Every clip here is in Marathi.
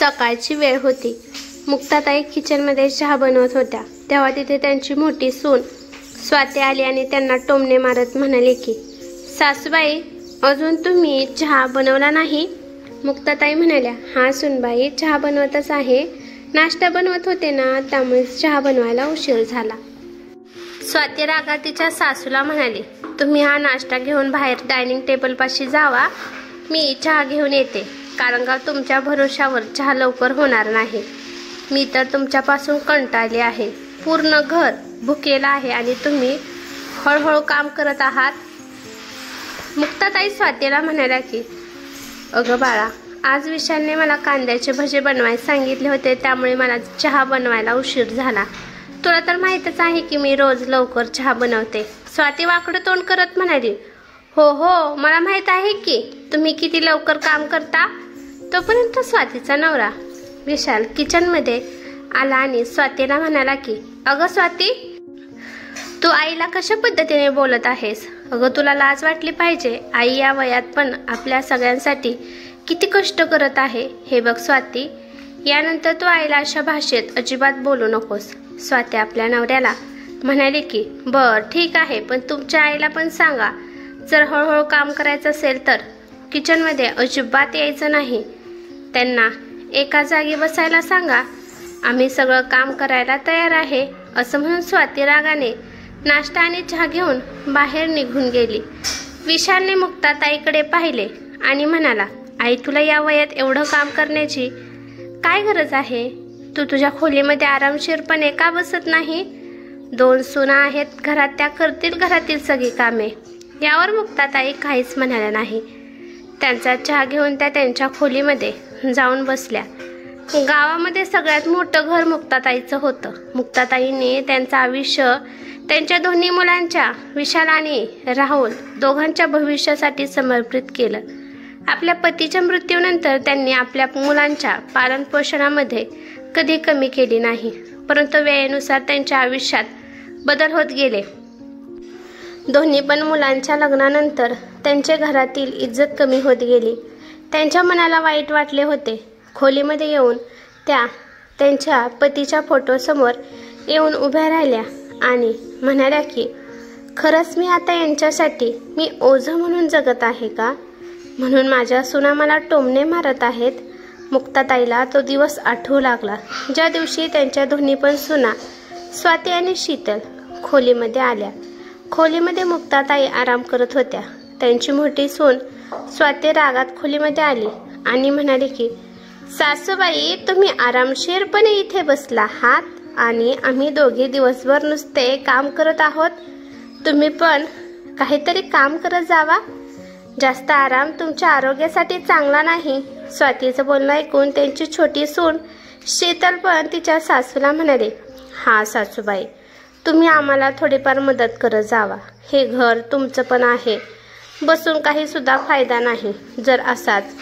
सकाळची वेळ होती। मुक्ताताई किचनमध्ये चहा बनवत होत्या तेव्हा तिथे त्यांची मोठी सून स्वाती आली आणि त्यांना टोमणे मारत म्हणाले की सासूबाई, अजून तुम्ही चहा बनवला नाही? मुक्ताताई म्हणाल्या, हा सुनबाई, चहा बनवतच आहे, नाश्ता बनवत होते ना, त्यामुळे चहा बनवायला उशीर झाला। स्वाती रागात तिच्या सासूला म्हणाली, तुम्ही हा नाश्ता घेऊन बाहेर डायनिंग टेबल पाशी जावा, मी चहा घेऊन येते, कारण का तुमच्या भरोशावर चहा लवकर होणार नाही। मी तर तुमच्यापासून कंटाळले आहे, पूर्ण घर भुकेला आहे आणि तुम्ही हळूहळू काम करत आहात। मुक्ताताई स्वातीला म्हणाल्या की अगं बाळा, आज विशालने मला कांद्याचे भजे बनवायला सांगितले होते, त्यामुळे मला चहा बनवायला उशीर झाला। तुला तर माहीतच आहे की मी रोज लवकर चहा बनवते। स्वाती वाकडं तोंड करत म्हणाली, हो हो, मला माहित आहे की तुम्ही किती लवकर काम करता। तोपर्यंत स्वातीचा नवरा विशाल किचनमध्ये आला आणि स्वातीला म्हणाला की अगं स्वाती, तू आईला कशा पद्धतीने बोलत आहेस? अगं तुला लाज वाटली पाहिजे, आई या वयात पण आपल्या सगळ्यांसाठी किती कष्ट करत आहे हे बघ स्वाती, यानंतर तू आईला अशा भाषेत अजिबात बोलू नकोस। स्वाती आपल्या नवऱ्याला म्हणाली की बर ठीक आहे, पण तुमच्या आईला पण सांगा, जर हळूहळू काम करायचं असेल तर किचनमध्ये अजिबात यायचं नाही, त्यांना एका जागी बसायला सांगा, आम्ही सगळं काम करायला तयार आहे। असं म्हणून स्वाती रागाने नाश्ता आणि चहा घेऊन बाहेर निघून गेली। विशालने मुक्ताताईकडे पाहिले आणि म्हणाला, आई, तुला या वयात एवढं काम करण्याची काय गरज आहे? तू तुझ्या खोलीमध्ये आरामशीरपणे का बसत नाही? 2 सुना आहेत घरात, त्या करतील घरातील सगळी कामे। यावर मुक्ताताई काहीच म्हणाल्या नाही। त्यांचा चहा घेऊन त्या त्यांच्या खोलीमध्ये जाऊन बसल्या। गावामध्ये सगळ्यात मोठं घर मुक्ताताईचं होतं। मुक्ताताईने त्यांचं आयुष्य त्यांच्या दोन्ही मुलांच्या, विशाल आणि राहुल, दोघांच्या भविष्यासाठी समर्पित केलं। आपल्या पतीच्या मृत्यूनंतर त्यांनी आपल्या मुलांच्या पालनपोषणामध्ये कधी कमी केली नाही, परंतु वेळेनुसार त्यांच्या आयुष्यात बदल होत गेले। दोन्ही पण मुलांच्या लग्नानंतर त्यांच्या घरातील इज्जत कमी होत गेली। त्यांच्या मनाला वाईट वाटले होते। खोलीमध्ये येऊन त्या त्यांच्या पतीच्या फोटोसमोर येऊन उभ्या राहिल्या आणि म्हणाल्या की खरंच मी आता यांच्यासाठी मी ओझं म्हणून जगत आहे का? म्हणून माझ्या सुना मला टोमणे मारत आहेत। मुक्ताताईला तो दिवस आठवू लागला ज्या दिवशी त्यांच्या दोन्ही पण सुना स्वाती आणि शीतल खोलीमध्ये आल्या। खोलीमध्ये मुक्ताताई आराम करत होत्या। त्यांची मोठी सून स्वाती रागात खोलीमध्ये आली आणि म्हणाली की सासूबाई, तुम्ही आरामशीरपणे इथे बसला आहात आणि आम्ही दोघे दिवसभर नुसते काम करत आहोत, तुम्ही पण काहीतरी काम करत जावा, जास्त आराम तुमच्या आरोग्यासाठी चांगला नाही। स्वातीचं बोलणं ऐकून त्यांची छोटी सून शीतल पण तिच्या सासूला म्हणाली, हा सासूबाई, तुम्ही आम्हाला थोडीफार मदत करत जावा, हे घर तुमचं पण आहे, बसून काही सुद्धा फायदा नाही, जर असाच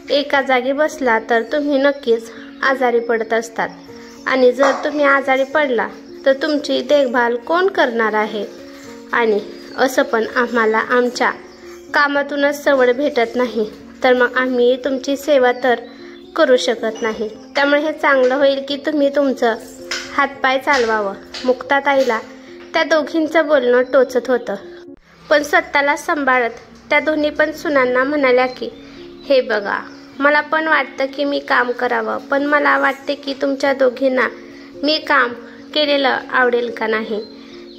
एका जागी बसला तर तुम्ही नक्कीच आजारी पडत असतात आणि जर तुम्ही आजारी पडला तर तुमची देखभाल कोण करणार आहे? आणि असं पण आम्हाला आमच्या कामातूनच सवड भेटत नाही, तर मग आम्ही तुमची सेवा तर करू शकत नाही, त्यामुळे हे चांगलं होईल की तुम्ही तुमचं हातपाय चालवावं। मुक्ताताईला त्या दोघींचं बोलणं टोचत होतं, पण स्वतःला सांभाळत त्या दोन्ही पण सुनांना म्हणाल्या की हे बघा, मला पण वाटतं की मी काम करावं, पण मला वाटते की तुमच्या दोघींना मी काम केलेलं आवडेल का नाही,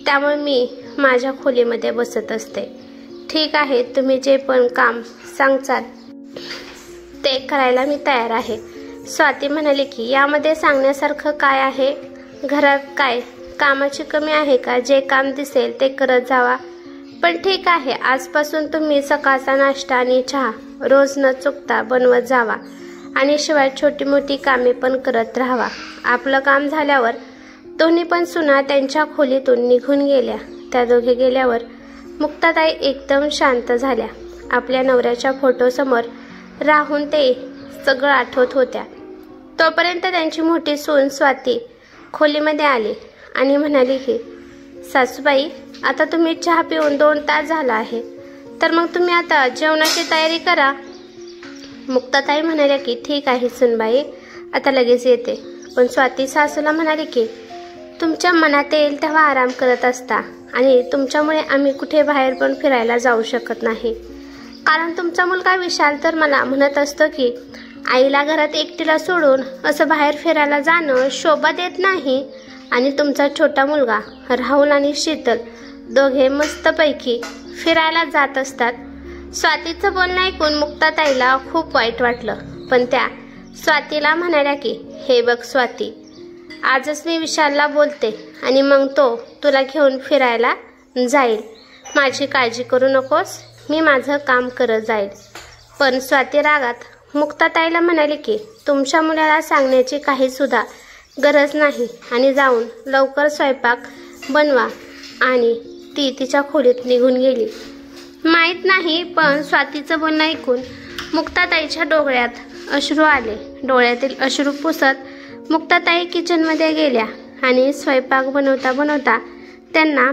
त्यामुळे मी माझ्या खोलीमध्ये बसत असते। ठीक आहे, तुम्ही जे पण काम सांगचाल ते करायला मी तयार आहे। स्वाती म्हणाली की यामध्ये सांगण्यासारखं काय आहे? घरात काय कामाची कमी आहे का? जे काम दिसेल ते करत जावा। पण ठीक आहे, आजपासून तुम्ही सकाळचा नाश्ता आणि चहा रोज न चुकता बनवत जावा आणि शिवाय छोटी मोठी कामे पण करत राहावा। आपलं काम झाल्यावर दोन्ही पण सुना त्यांच्या खोलीतून निघून गेल्या। त्या दोघे गेल्यावर मुक्ताताई एकदम शांत झाल्या। आपल्या नवऱ्याच्या फोटोसमोर राहून ते सगळं आठवत होत्या। तोपर्यंत त्यांची मोठी सून स्वाती खोलीमध्ये आली आणि म्हणाली की सासूबाई, आता तुम्ही चहा पिऊन 2 तास झाला आहे, तर मग तुम्ही आता जेवणाची तयारी करा। मुक्ताताई म्हणाल्या की ठीक आहे सुनबाई, आता लगेच येते. पण स्वाती सासूला म्हणाली की तुमच्या मनात येईल तेव्हा आराम करत असता आणि तुमच्यामुळे आम्ही कुठे बाहेर पण फिरायला जाऊ शकत नाही. कारण तुमचा मुलगा विशाल तर मला म्हणत असतो की आईला घरात एकटीला सोडून असं बाहेर फिरायला जाणं शोभा देत नाही. आणि तुमचा छोटा मुलगा राहुल आणि शीतल दोघे मस्तपैकी फिरायला जात असतात. स्वातीचं बोलणं ऐकून मुक्ताताईला खूप वाईट वाटलं. पण त्या स्वातीला म्हणाल्या की हे बघ स्वाती, आजच मी विशालला बोलते आणि मग तो तुला घेऊन फिरायला जाईल. माझी काळजी करू नकोस, मी माझं काम करत जाईल. पण स्वाती रागात मुक्ताताईला म्हणाली की तुमच्या मुलाला सांगण्याची काही सुद्धा गरज नाही आणि जाऊन लवकर स्वयंपाक बनवा. आणि ती तिच्या खोलीत निघून गेली. माहीत नाही पण स्वातीचं बोलणं ऐकून मुक्ताताईच्या डोळ्यात अश्रू आले. डोळ्यातील अश्रू पुसत मुक्ताताई किचनमध्ये गेल्या आणि स्वयंपाक बनवता बनवता त्यांना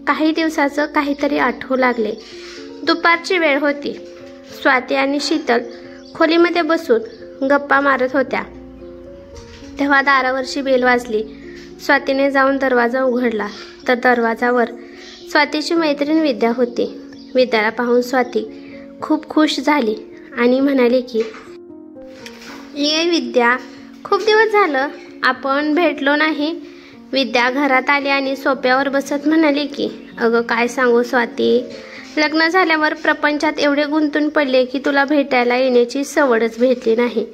काही दिवसाचं काहीतरी आठवू लागले. दुपारची वेळ होती. स्वाती आणि शीतल खोलीमध्ये बसून गप्पा मारत होत्या. तेव्हा दारावरची बेल वाजली. स्वातीने जाऊन दरवाजा उघडला तर दरवाजावर स्वातीची मैत्रीण विद्या होती. विद्याला पाहून स्वाती खूप खुश झाली आणि म्हणाली की ये विद्या, खूप दिवस झालं आपण भेटलो नाही. विद्या घरात आली आणि सोफ्यावर बसत म्हणाली की अगं काय सांगू स्वाती, लग्न झाल्यावर प्रपंचात एवढे गुंतून पडले की तुला भेटायला येण्याची सवडच भेटली नाही.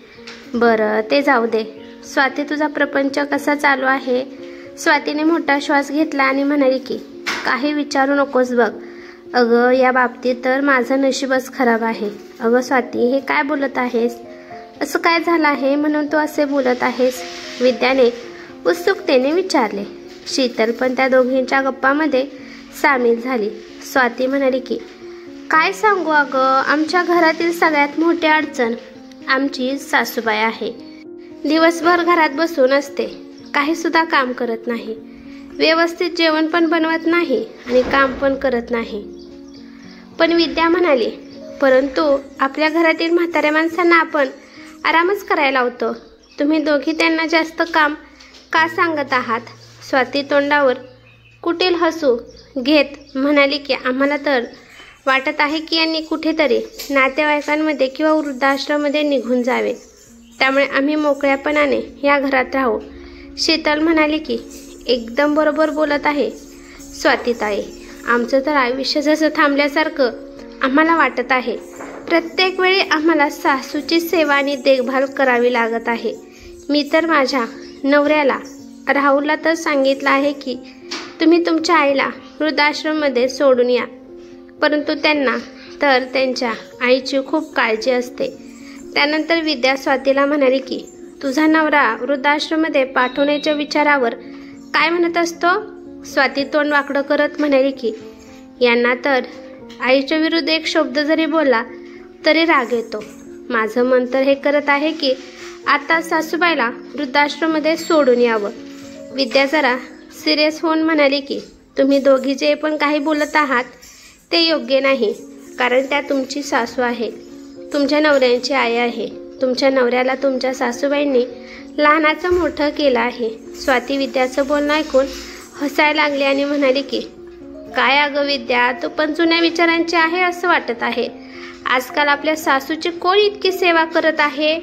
बरं ते जाऊ दे. स्वाती तुझा प्रपंच कसा चालू आहे? स्वातीने मोठा श्वास घेतला आणि म्हणाली की काही विचारू नकोस बघ. अगं या बाबतीत तर माझं नशीबच खराब आहे. अगं स्वाती, हे काय बोलत आहेस? असं काय झालं आहे म्हणून तू असे बोलत आहेस? विद्याने उत्सुकतेने विचारले. शीतल पण त्या दोघींच्या गप्पामध्ये सामील झाली. स्वाती म्हणाली की काय सांगू अगं, आमच्या घरातील सगळ्यात मोठी अडचण आमची सासूबाई आहे. दिवसभर घरात बसून असते, काही सुद्धा काम करत नाही, व्यवस्थित जेवण पण बनवत नाही आणि काम पण करत नाही. पण विद्या म्हणाली परंतु आपल्या घरातील म्हाताऱ्या माणसांना आपण आरामच करायला लावतो. तुम्ही दोघी त्यांना जास्त काम का सांगत आहात? स्वाती तोंडावर कुटील हसू घेत म्हणाली की आम्हाला तर वाटत आहे की यांनी कुठेतरी नातेवाईकांमध्ये किंवा वृद्धाश्रमामध्ये निघून जावे, त्यामुळे आम्ही मोकळ्यापणाने या घरात राहू. शीतल म्हणाली की एकदम बरोबर बोलत आहे स्वातीताई, आमचं तर आयुष्य जसं थांबल्यासारखं आम्हाला वाटत आहे. प्रत्येक वेळी आम्हाला सासूची सेवा आणि देखभाल करावी लागत आहे. मी तर माझ्या नवऱ्याला राहुलला तर सांगितलं आहे की तुम्ही तुमच्या आईला वृद्धाश्रममध्ये सोडून या, परंतु त्यांना तर त्यांच्या आईची खूप काळजी असते. त्यानंतर विद्या स्वातीला म्हणाली की तुझा नवरा वृद्धाश्रममध्ये पाठवण्याच्या विचारावर काय म्हणत असतो? स्वाती तोंड वाकडं करत म्हणाली की यांना तर आईच्या विरुद्ध एक शब्द जरी बोलला तरी राग येतो. माझं मन तर हे करत आहे की आता सासूबाईला वृद्धाश्रममध्ये सोडून यावं. विद्या जरा सिरियस होऊन म्हणाली की तुम्ही दोघी जे पण काही बोलत आहात ते योग्य नाही, कारण त्या तुमची सासू आहे, तुमच्या नवऱ्यांची आई आहे. तुमच्या नवऱ्याला तुमच्या सासूबाईंनी लहानाचं मोठं केलं आहे. स्वाती विद्याचं बोलणं ऐकून हसायला लागली आणि म्हणाली की काय अगं विद्या, तू पण जुन्या विचारांची आहे असं वाटत आहे. आजकाल आपल्या सासूची कोण इतकी सेवा करत आहे?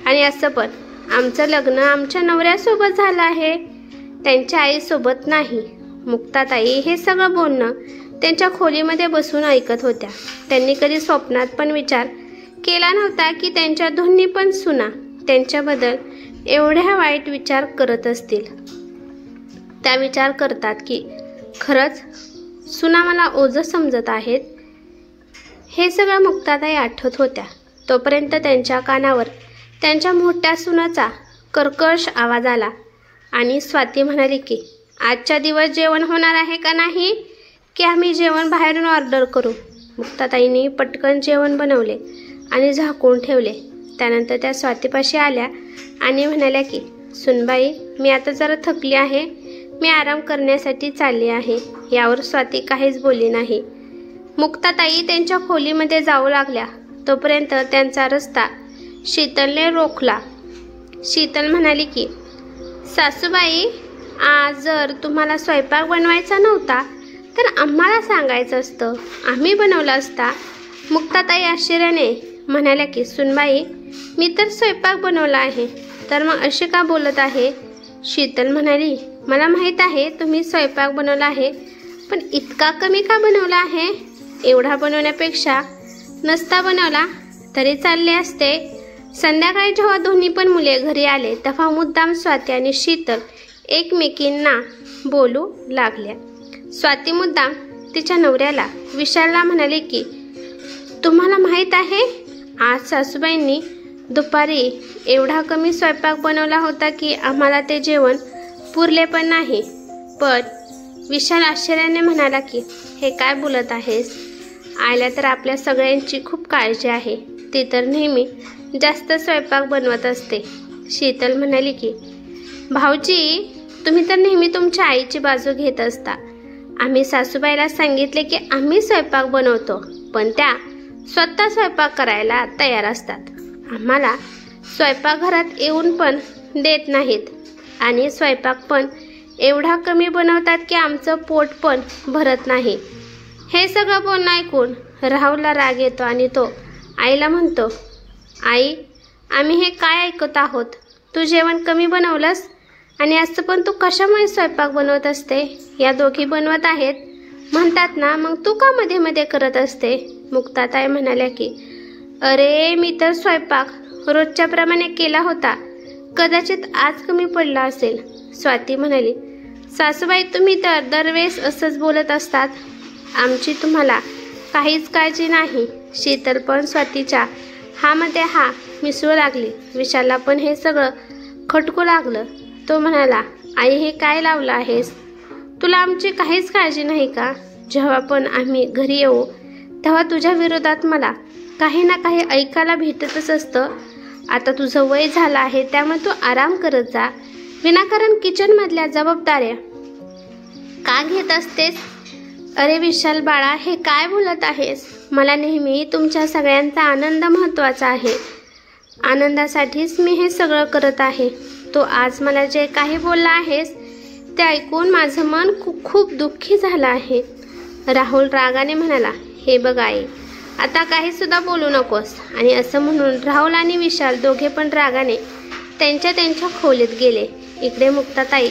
आणि असं पण आमचं लग्न आमच्या नवऱ्यासोबत झालं आहे, त्यांच्या आईसोबत नाही. मुक्ताताई हे सगळं बोलणं त्यांच्या खोलीमध्ये बसून ऐकत होत्या. त्यांनी कधी स्वप्नात पण विचार केला नव्हता की त्यांच्या दोन्ही पण सुना त्यांच्याबद्दल एवढ्या वाईट विचार करत असतील. त्या विचार करतात की खरंच सुना मला ओझं समजत आहेत. हे सगळं मुक्ताताई आठवत होत्या. तोपर्यंत त्यांच्या कानावर त्यांच्या मोठ्या सुनाचा कर्कश आवाज आला आणि स्वाती म्हणाली की आजच्या दिवस जेवण होणार आहे का नाही, की आम्ही जेवण बाहेरून ऑर्डर करू? मुक्ताताईंनी पटकन जेवण बनवले आणि झाकून ठेवले. त्यानंतर त्या स्वातीपाशी आल्या आणि म्हणाल्या की सुनबाई, मी आता जरा थकली आहे, मी आराम करण्यासाठी चालली आहे. यावर स्वाती काहीच बोलली नाही. मुक्ताताई त्यांच्या खोलीमध्ये जाऊ लागल्या. तोपर्यंत त्यांचा रस्ता शीतलने रोखला. शीतल म्हणाली की सासूबाई, आज जर तुम्हाला स्वयंपाक बनवायचा नव्हता तर आम्हाला सांगायचं असतं, आम्ही बनवला असता. मुक्ताताई आश्चर्याने म्हणाल्या की सुनबाई, मी तर स्वयंपाक बनवला आहे, तर मग असे का बोलत आहे? शीतल म्हणाली, मला माहीत आहे तुम्ही स्वयंपाक बनवला आहे, पण इतका कमी का बनवला आहे? एवढा बनवण्यापेक्षा नसता बनवला तरी चालले असते. संध्याकाळी जेव्हा दोन्ही पण मुले घरी आले तेव्हा मुद्दाम स्वाती आणि शीतल एकमेकींना बोलू लागल्या. स्वाती मुद्दाम तिच्या नवऱ्याला विशालला म्हणाले की तुम्हाला माहीत आहे, आज सासूबाईंनी दुपारी एवढा कमी स्वयंपाक बनवला होता की आम्हाला ते जेवण पुरले पण नाही. पण विशाल आश्चर्याने म्हणाला की हे काय बोलत आहेस? आईला तर आपल्या सगळ्यांची खूप काळजी आहे, ती तर नेहमी जास्त स्वयंपाक बनवत असते. शीतल म्हणाली की भाऊजी, तुम्ही तर नेहमी तुमच्या आईची बाजू घेत असता. आम्ही सासूबाईला सांगितले की आम्ही स्वयंपाक बनवतो, पण त्या स्वतः स्वयंपाक करायला तयार असतात. आम्हाला स्वयंपाकघरात येऊन पण देत नाहीत आणि स्वयंपाक पण एवढा कमी बनवतात की आमचं पोट पण भरत नाही. हे सगळं बोलणं ऐकून राहुलला राग येतो आणि तो आईला म्हणतो, आई, आम्ही हे काय ऐकत आहोत? तू जेवण कमी बनवलंस आणि असं पण तू कशामुळे स्वयंपाक बनवत असते? या दोघी बनवत आहेत म्हणतात ना, मग तू का मध्ये मध्ये करत असते? मुक्ताताई म्हणाल्या की अरे, मी तर स्वयंपाक रोजच्या प्रमाणे केला होता, कदाचित आज कमी पडला असेल. स्वाती म्हणाली, सासूबाई, तुम्ही तर दरवेळेस असंच बोलत असतात, आमची तुम्हाला काहीच काळजी नाही. शीतल पण स्वातीच्या हामध्ये हा मिसळू लागली. विशालला पण हे सगळं खटकू लागलं. तो म्हणाला, आई, हे काय लावलं आहेस? तुला आमची काहीच काळजी नाही का? जेव्हा पण आम्ही घरी येऊ तेव्हा तुझ्या विरोधात मला काही ना काही ऐकायला भेटतच असतं. आता तुझं वय झालं आहे, त्यामुळे तू आराम करत जा. विनाकारण किचनमधल्या जबाबदाऱ्या का घेत असतेस? अरे विशाल बाळा, हे काय बोलत आहेस? मला नेहमी तुमच्या सगळ्यांचा आनंद महत्त्वाचा आहे. आनंदासाठीच मी हे सगळं करत आहे. तो आज मला जे काही बोलला आहेस ते ऐकून माझं मन खूप दुःखी झालं आहे. राहुल रागाने म्हणाला, हे बघ आई, आता काही सुद्धा बोलू नकोस. आणि असं म्हणून राहुल आणि विशाल दोघे पण रागाने त्यांच्या खोलीत गेले. इकडे मुक्ताताई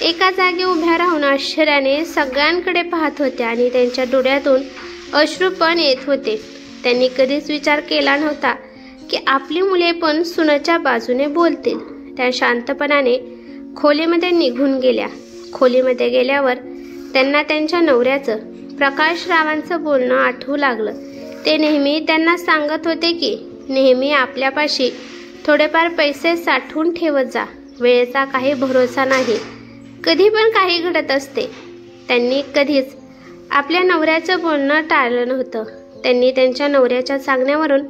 एका जागी उभ्या राहून आश्चर्याने सगळ्यांकडे पाहत होत्या आणि त्यांच्या डोळ्यातून अश्रू पण येत होते. त्यांनी कधीच विचार केला नव्हता की आपली मुले पण सुनेच्या बाजूने बोलतील. त्या शांतपणाने खोलीमध्ये निघून गेल्या. खोलीमध्ये गेल्यावर त्यांना त्यांच्या नवऱ्याचं, प्रकाश रावांचं बोलणं आठवू लागलं. ते नेहमी त्यांना सांगत होते की नेहमी आपल्यापाशी थोडेफार पैसे साठवून ठेवत जा, वेळेचा काही भरोसा नाही, कधी पण काही घडत असते. त्यांनी कधीच आपल्या नवऱ्याचं बोलणं टाळलं नव्हतं. त्यांनी त्यांच्या नवऱ्याच्या सांगण्यावरून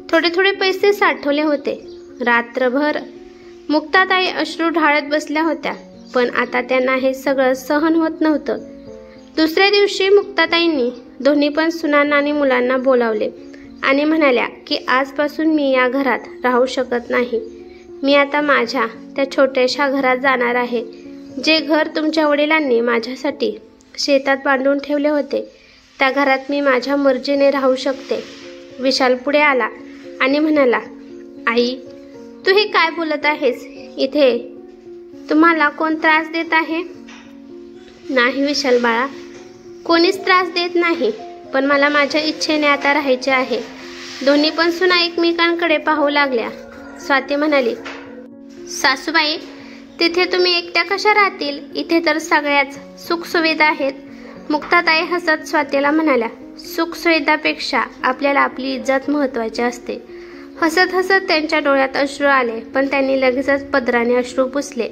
थोडे पैसे साठवले होते. रात्रभर मुक्ताताई अश्रू ढाळत बसल्या होत्या, पण आता त्यांना हे सगळं सहन होत नव्हतं. दुसऱ्या दिवशी मुक्ताताईंनी दोन्ही पण सुनांना आणि मुलांना बोलावले आणि म्हणाल्या की आजपासून मी या घरात राहू शकत नाही. मी आता माझ्या त्या छोट्याशा घरात जाणार आहे, जे घर तुमच्या वडिलांनी माझ्यासाठी शेतात बांधून ठेवले होते. त्या घरात मी माझ्या मर्जीने राहू शकते. विशाल पुढे आला आणि म्हणाला, आई, तू हे काय बोलत आहेस? इथे तुम्हाला कोण त्रास देत आहे? नाही विशाल बाळा, कोणीच त्रास देत नाही, पण मला माझ्या इच्छेने आता राहायचे आहे. दोन्ही पण सुना एकमेकांकडे पाहू लागल्या. स्वाती म्हणाली, सासूबाई, तिथे तुम्ही एकट्या कशा राहतील? इथे तर सगळ्याच सुखसुविधा आहेत. मुक्ताताई हसत स्वातीला म्हणाल्या, सुखसुविधापेक्षा आपल्याला आपली इज्जत महत्त्वाची असते. हसत हसत त्यांच्या डोळ्यात अश्रू आले, पण त्यांनी लगेचच पदराने अश्रू पुसले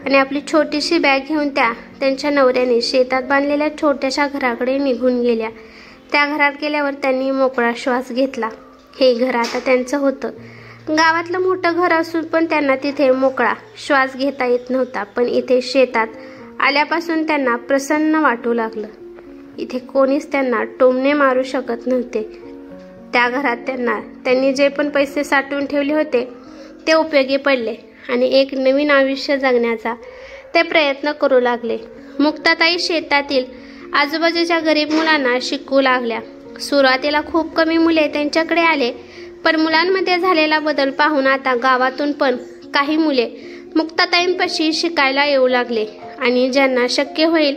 आणि आपली छोटीशी बॅग घेऊन त्यांच्या नवऱ्याने शेतात बांधलेल्या छोट्याशा घराकडे निघून गेल्या. त्या घरात गेल्यावर त्यांनी मोकळा श्वास घेतला. हे घर आता त्यांचं होतं. गावातलं मोठं घर असून पण त्यांना तिथे मोकळा श्वास घेता येत नव्हता. पण इथे शेतात आल्यापासून त्यांना प्रसन्न वाटू लागलं. इथे कोणीच त्यांना टोमणे मारू शकत नव्हते. त्या घरात त्यांनी जे पण पैसे साठवून ठेवले होते ते उपयोगी पडले आणि एक नवीन आयुष्य जगण्याचा ते प्रयत्न करू लागले. मुक्ताताई शेतातील आजूबाजूच्या गरीब मुलांना शिकवू लागल्या. सुरुवातीला खूप कमी मुले त्यांच्याकडे आले, पण मुलांमध्ये झालेला बदल पाहून आता गावातून पण काही मुले मुक्ताताईंपाशी शिकायला येऊ लागले आणि ज्यांना शक्य होईल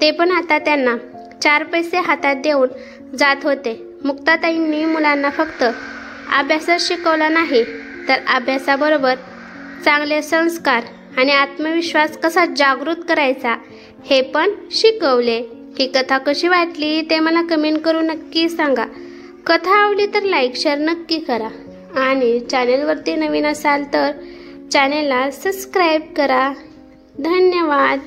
ते पण आता त्यांना 4 पैसे हातात देऊन जात होते. मुक्ताताईंनी मुलांना फक्त अभ्यासच शिकवला नाही, तर अभ्यासाबरोबर चांगले संस्कार आणि आत्मविश्वास कसा जागृत करायचा हे पण शिकवले. ही कथा कशी वाटली ते मला कमेंट करून नक्की सांगा. कथा आवडली तर लाईक शेअर नक्की करा आणि चॅनेलवरती नवीन असाल तर चॅनेलला सबस्क्राईब करा. धन्यवाद.